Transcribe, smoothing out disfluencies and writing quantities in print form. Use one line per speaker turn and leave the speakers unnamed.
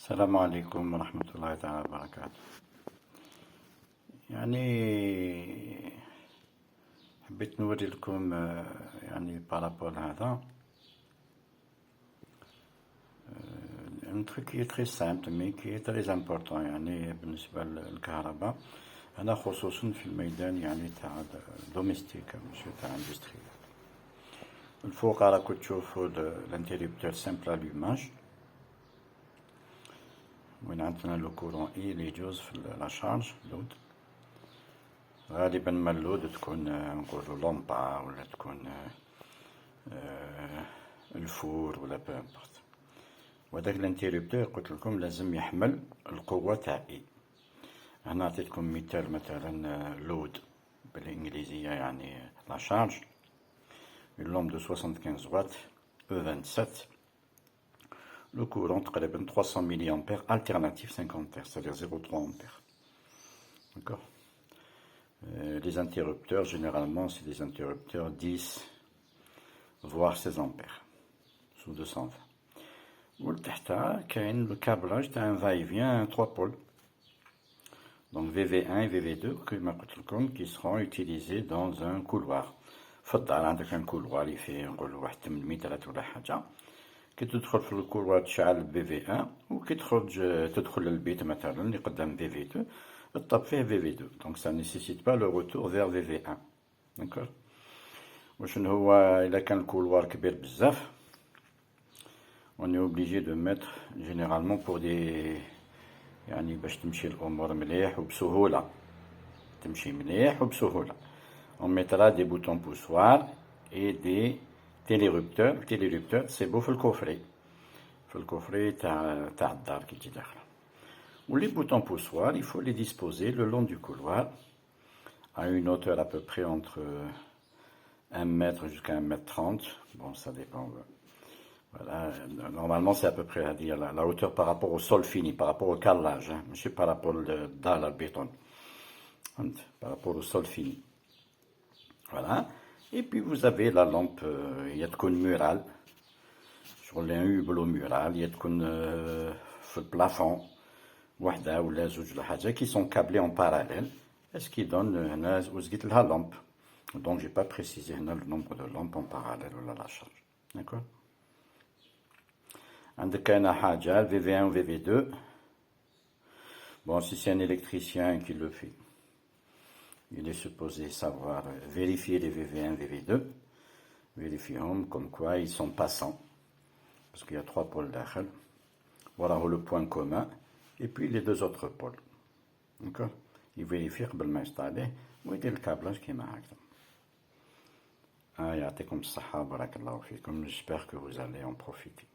السلام عليكم ورحمة الله تعالى وبركاته. يعني حبيت نوري لكم يعني بارابول هذا un truc qui est très simple mais qui est très important يعني بالنسبة للكهرباء هذا خصوصا في الميدان يعني تاع دوميستيك ماشي تاع اندستري. الفوق راكم تشوفوا الانتريبتور سامبل الوماج وين عندنا لو كورون اي اللي يجوز في لا شارج لود. غالبا ما اللود تكون نقولوا لومبا ولا تكون الفور ولا بامبورت. وهذاك الانتريبتور قلت لكم لازم يحمل القوة تاع اي. هنا عطيتكم مثال مثلا لود بالانجليزية يعني لا شارج une lampe de 75 watts E27. Le courant تقريبا 300 mA alternatif 50 A, c'est-à-dire 0,3 ampères. D'accord. Les interrupteurs, généralement, c'est des interrupteurs 10, voire 16 ampères, sous 220. Il y a le câblage, tu as un va-et-vient, 3 pôles. Donc VV1 et VV2, qui seront utilisés dans un couloir. فالدار عندك ان كولوار اللي فيه نقولوا واحد 8 مترات ولا حاجه. كي تدخل في الكولوار تشعل بي في 1 وكي تدخل للبيت مثلا اللي قدام في في 2 تطب فيه في في 2. دونك سا نيسيسيت با لو روتور فيغ في في 1. داكور. وشنو هو الا كان الكولوار كبير بزاف on est obligé de mettre généralement pour des يعني باش تمشي الامور مليح وبسهوله تمشي مليح وبسهوله. On mettra des boutons poussoirs et des télérupteurs. Le télérupteur, c'est beau في الكوفري. في الكوفري تاع الدار كي تجي داخله. Ou les boutons poussoirs, il faut les disposer le long du couloir à une hauteur à peu près entre 1 mètre jusqu'à 1 mètre 30. Bon, ça dépend. Voilà. Normalement, c'est à peu près à dire la hauteur par rapport au sol fini, par rapport au carrelage, hein, mais par rapport au béton. Par rapport au sol fini. Voilà. Et puis vous avez la lampe, il y a de murale, sur les hublots murales, il y a de le plafond, wahda ou la zouj la haja, qui sont câblés en parallèle, ce qui donne la lampe. Donc j'ai pas précisé le nombre de lampes en parallèle ou la charge. D'accord. عندك هنا حاجة VV1 ou VV2. Bon, si c'est un électricien qui le fait, il est supposé savoir vérifier les VV1, VV2. Vérifions comme quoi ils sont passants. Parce qu'il y a 3 pôles d'Achel. Voilà le point commun. Et puis les 2 autres pôles. D'accord. Il vérifie قبل ما يستعليه ويدير الكابلاج كيما هكذا. يعطيكم الصحة وبارك الله فيكم. J'espère que vous allez en profiter.